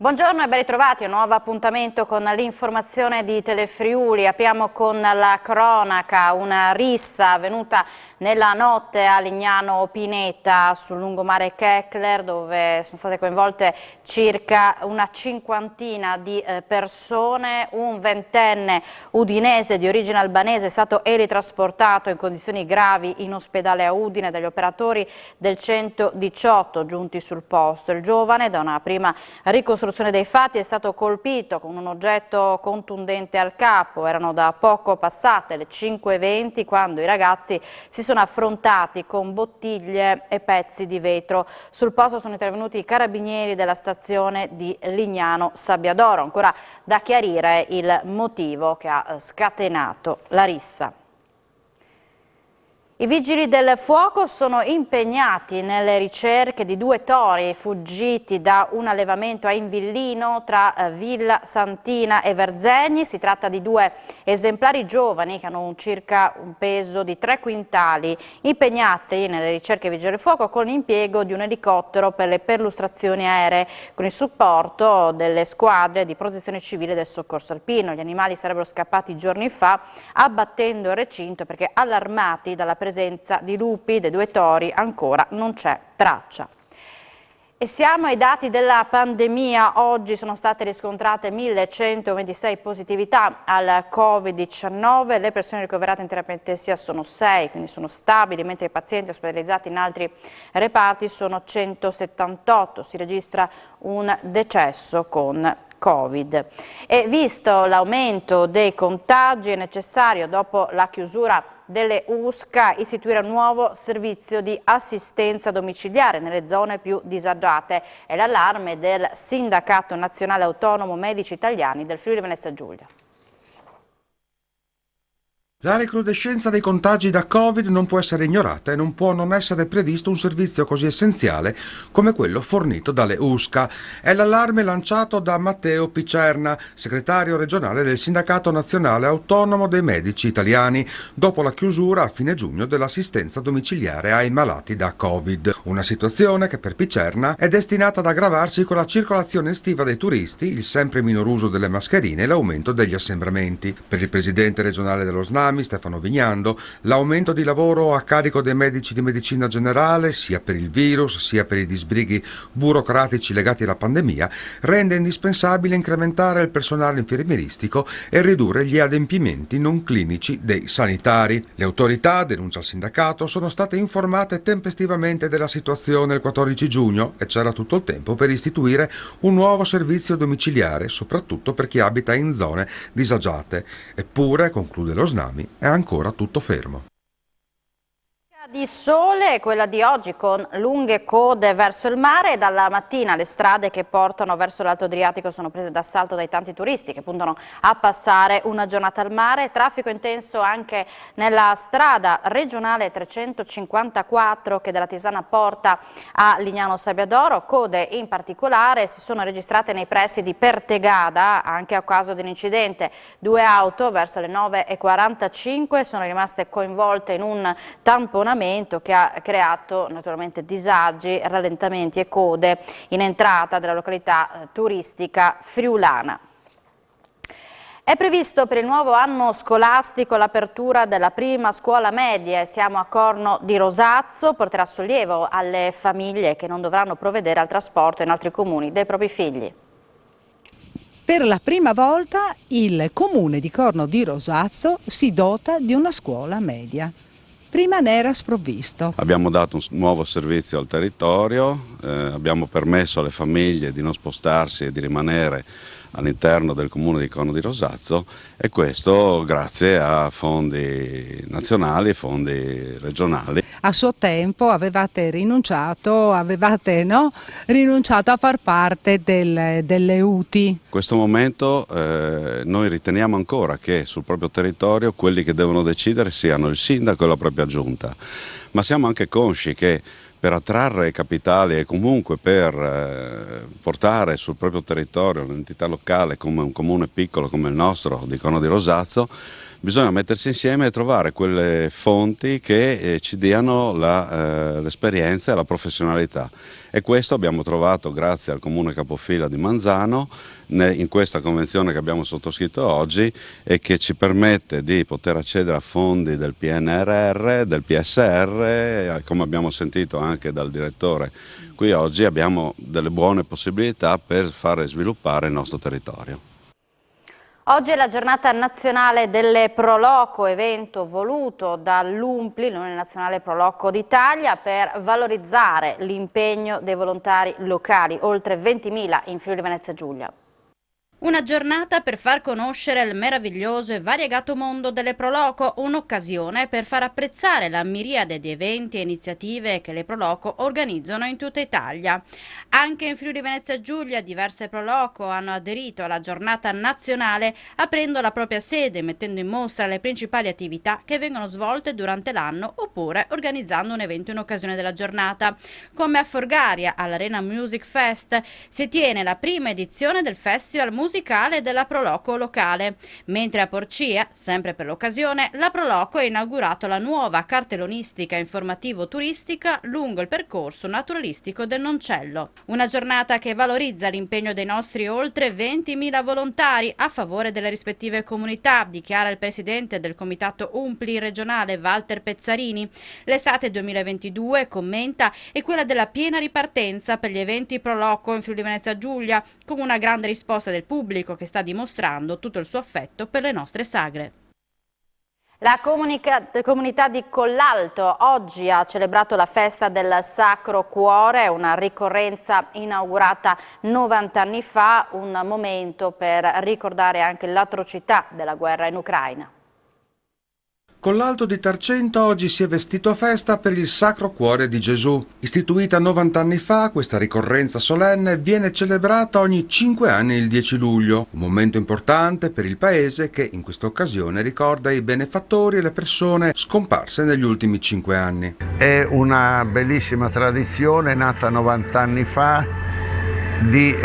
Buongiorno e ben ritrovati a un nuovo appuntamento con l'informazione di Telefriuli. Apriamo con la cronaca, una rissa avvenuta nella notte a Lignano Pineta sul lungomare Kechler, dove sono state coinvolte circa una cinquantina di persone. Un ventenne udinese di origine albanese è stato elitrasportato in condizioni gravi in ospedale a Udine dagli operatori del 118 giunti sul posto. Il giovane, da una prima ricostruzione dei fatti, è stato colpito con un oggetto contundente al capo. Erano da poco passate le 5:20 quando i ragazzi si sono affrontati con bottiglie e pezzi di vetro. Sul posto sono intervenuti i carabinieri della stazione di Lignano Sabbiadoro. Ancora da chiarire il motivo che ha scatenato la rissa. I vigili del fuoco sono impegnati nelle ricerche di due tori fuggiti da un allevamento a Invillino tra Villa Santina e Verzegni. Si tratta di due esemplari giovani che hanno circa un peso di 3 quintali, impegnati nelle ricerche vigili del fuoco con l'impiego di un elicottero per le perlustrazioni aeree con il supporto delle squadre di protezione civile del soccorso alpino. Gli animali sarebbero scappati giorni fa abbattendo il recinto perché allarmati dalla presenza di lupi dei due tori ancora non c'è traccia. E siamo ai dati della pandemia. Oggi sono state riscontrate 1126 positività al Covid-19. Le persone ricoverate in terapia intensiva sono 6, quindi sono stabili, mentre i pazienti ospedalizzati in altri reparti sono 178. Si registra un decesso con Covid. E visto l'aumento dei contagi è necessario, dopo la chiusura delle USCA, istituire un nuovo servizio di assistenza domiciliare nelle zone più disagiate. È l'allarme del Sindacato Nazionale Autonomo Medici Italiani del Friuli Venezia Giulia. La recrudescenza dei contagi da Covid non può essere ignorata e non può non essere previsto un servizio così essenziale come quello fornito dalle USCA. È l'allarme lanciato da Matteo Picerna, segretario regionale del Sindacato Nazionale Autonomo dei Medici Italiani, dopo la chiusura a fine giugno dell'assistenza domiciliare ai malati da Covid. Una situazione che per Picerna è destinata ad aggravarsi con la circolazione estiva dei turisti, il sempre minor uso delle mascherine e l'aumento degli assembramenti. Per il presidente regionale dello SNAMI, Stefano Vignando, l'aumento di lavoro a carico dei medici di medicina generale, sia per il virus sia per i disbrighi burocratici legati alla pandemia, rende indispensabile incrementare il personale infermieristico e ridurre gli adempimenti non clinici dei sanitari. Le autorità, denuncia il sindacato, sono state informate tempestivamente della situazione il 14 giugno e c'era tutto il tempo per istituire un nuovo servizio domiciliare, soprattutto per chi abita in zone disagiate. Eppure, conclude lo SNAMI, è ancora tutto fermo. Di sole, quella di oggi con lunghe code verso il mare. Dalla mattina le strade che portano verso l'Alto Adriatico sono prese d'assalto dai tanti turisti che puntano a passare una giornata al mare. Traffico intenso anche nella strada regionale 354 che dalla Tisana porta a Lignano Sabbiadoro. Code in particolare si sono registrate nei pressi di Pertegada anche a causa di un incidente. 2 auto verso le 9:45 sono rimaste coinvolte in un tamponamento che ha creato naturalmente disagi, rallentamenti e code in entrata della località turistica friulana. È previsto per il nuovo anno scolastico l'apertura della prima scuola media. Siamo a Corno di Rosazzo, porterà sollievo alle famiglie che non dovranno provvedere al trasporto in altri comuni dei propri figli. Per la prima volta il comune di Corno di Rosazzo si dota di una scuola media. Prima ne era sprovvisto. Abbiamo dato un nuovo servizio al territorio, abbiamo permesso alle famiglie di non spostarsi e di rimanere all'interno del comune di Corno di Rosazzo, e questo grazie a fondi nazionali e fondi regionali. A suo tempo avevate rinunciato a far parte delle UTI. In questo momento noi riteniamo ancora che sul proprio territorio quelli che devono decidere siano il sindaco e la propria giunta, ma siamo anche consci che per attrarre capitali e comunque per portare sul proprio territorio un'entità locale come un comune piccolo come il nostro di Corno di Rosazzo bisogna mettersi insieme e trovare quelle fonti che ci diano l'esperienza e la professionalità. E questo abbiamo trovato grazie al Comune capofila di Manzano in questa convenzione che abbiamo sottoscritto oggi e che ci permette di poter accedere a fondi del PNRR, del PSR, come abbiamo sentito anche dal direttore qui oggi, abbiamo delle buone possibilità per fare sviluppare il nostro territorio. Oggi è la giornata nazionale delle Proloco, evento voluto dall'UNPLI, l'Unione Nazionale Proloco d'Italia, per valorizzare l'impegno dei volontari locali, oltre 20.000 in Friuli Venezia Giulia. Una giornata per far conoscere il meraviglioso e variegato mondo delle Proloco, un'occasione per far apprezzare la miriade di eventi e iniziative che le Proloco organizzano in tutta Italia. Anche in Friuli Venezia Giulia diverse Proloco hanno aderito alla giornata nazionale aprendo la propria sede, mettendo in mostra le principali attività che vengono svolte durante l'anno oppure organizzando un evento in occasione della giornata. Come a Forgaria, all'Arena Music Fest, si tiene la prima edizione del Festival musicale della Proloco locale, mentre a Porcia, sempre per l'occasione, la Proloco ha inaugurato la nuova cartellonistica informativo-turistica lungo il percorso naturalistico del Noncello. Una giornata che valorizza l'impegno dei nostri oltre 20.000 volontari a favore delle rispettive comunità, dichiara il presidente del comitato UNPLI regionale Walter Pezzarini. L'estate 2022, commenta, è quella della piena ripartenza per gli eventi Proloco in Friuli Venezia Giulia, con una grande risposta del pubblico che sta dimostrando tutto il suo affetto per le nostre sagre. La comunità di Collalto oggi ha celebrato la festa del Sacro Cuore, una ricorrenza inaugurata 90 anni fa, un momento per ricordare anche l'atrocità della guerra in Ucraina. Collalto di Tarcento oggi si è vestito a festa per il Sacro Cuore di Gesù. Istituita 90 anni fa, questa ricorrenza solenne viene celebrata ogni 5 anni il 10 luglio, un momento importante per il paese che in questa occasione ricorda i benefattori e le persone scomparse negli ultimi 5 anni. È una bellissima tradizione nata 90 anni fa di,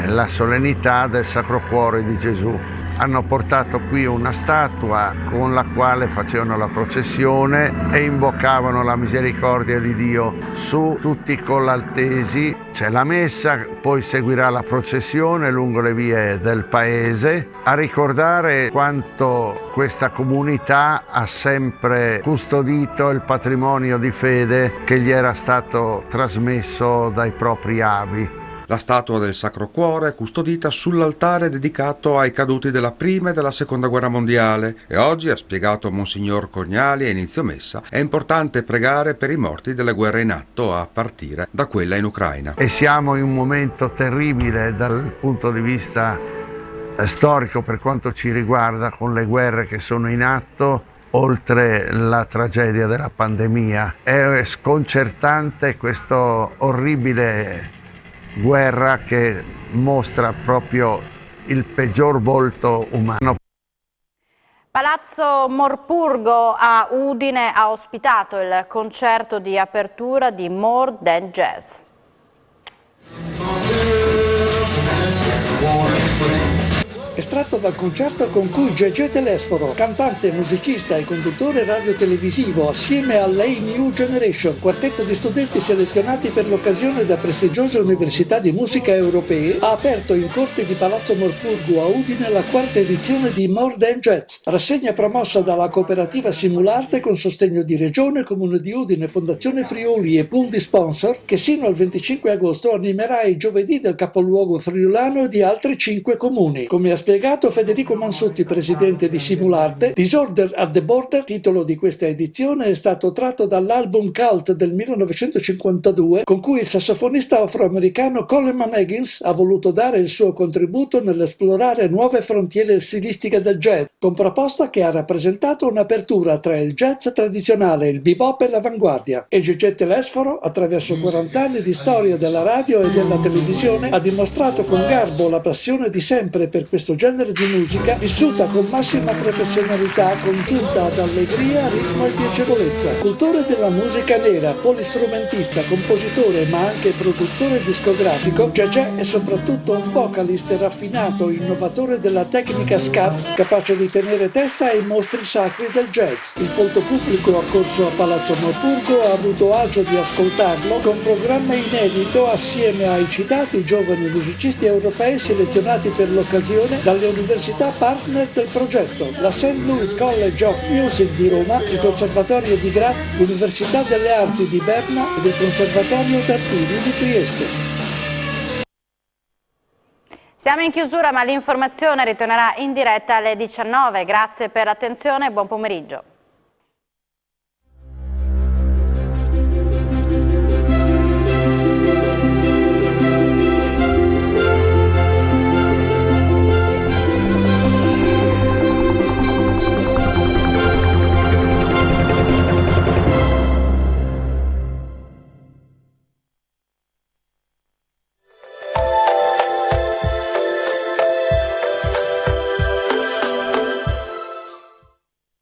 la solennità del Sacro Cuore di Gesù. Hanno portato qui una statua con la quale facevano la processione e invocavano la misericordia di Dio su tutti i collaltesi. C'è la messa, poi seguirà la processione lungo le vie del paese a ricordare quanto questa comunità ha sempre custodito il patrimonio di fede che gli era stato trasmesso dai propri avi. La statua del Sacro Cuore è custodita sull'altare dedicato ai caduti della Prima e della Seconda Guerra Mondiale e oggi, ha spiegato Monsignor Cognali a inizio messa, è importante pregare per i morti delle guerre in atto a partire da quella in Ucraina. E siamo in un momento terribile dal punto di vista storico per quanto ci riguarda, con le guerre che sono in atto, oltre la tragedia della pandemia. È sconcertante questo orribile guerra che mostra proprio il peggior volto umano. Palazzo Morpurgo a Udine ha ospitato il concerto di apertura di More Than Jazz. Estratto dal concerto con cui Gegè Telesforo, cantante, musicista e conduttore radiotelevisivo, assieme all'A New Generation, quartetto di studenti selezionati per l'occasione da prestigiose università di musica europee, ha aperto in corte di Palazzo Morpurgo a Udine la quarta edizione di More Than Jazz, rassegna promossa dalla cooperativa Simularte con sostegno di Regione, Comune di Udine, Fondazione Friuli e pool di sponsor, che sino al 25 agosto animerà i giovedì del capoluogo friulano e di altri 5 comuni. Come ha spiegato Federico Mansutti, presidente di Simularte, Disorder at the Border, titolo di questa edizione, è stato tratto dall'album Cult del 1952, con cui il sassofonista afroamericano Coleman Higgins ha voluto dare il suo contributo nell'esplorare nuove frontiere stilistiche del jazz, con proposta che ha rappresentato un'apertura tra il jazz tradizionale, il bebop e l'avanguardia. E Gegè Telesforo, attraverso 40 anni di storia della radio e della televisione, ha dimostrato con garbo la passione di sempre per questo genere di musica vissuta con massima professionalità, congiunta ad allegria, ritmo e piacevolezza. Cultore della musica nera, polistrumentista, compositore ma anche produttore discografico, Gegè è soprattutto un vocalist raffinato, innovatore della tecnica scat, capace di tenere testa ai mostri sacri del jazz. Il folto pubblico accorso a Palazzo Morpurgo ha avuto agio di ascoltarlo con programma inedito assieme ai citati giovani musicisti europei selezionati per l'occasione dalle università partner del progetto, la St. Louis College of Music di Roma, il Conservatorio di Graz, l'Università delle Arti di Berna ed il Conservatorio d'Artini di Trieste. Siamo in chiusura, ma l'informazione ritornerà in diretta alle 19. Grazie per l'attenzione e buon pomeriggio.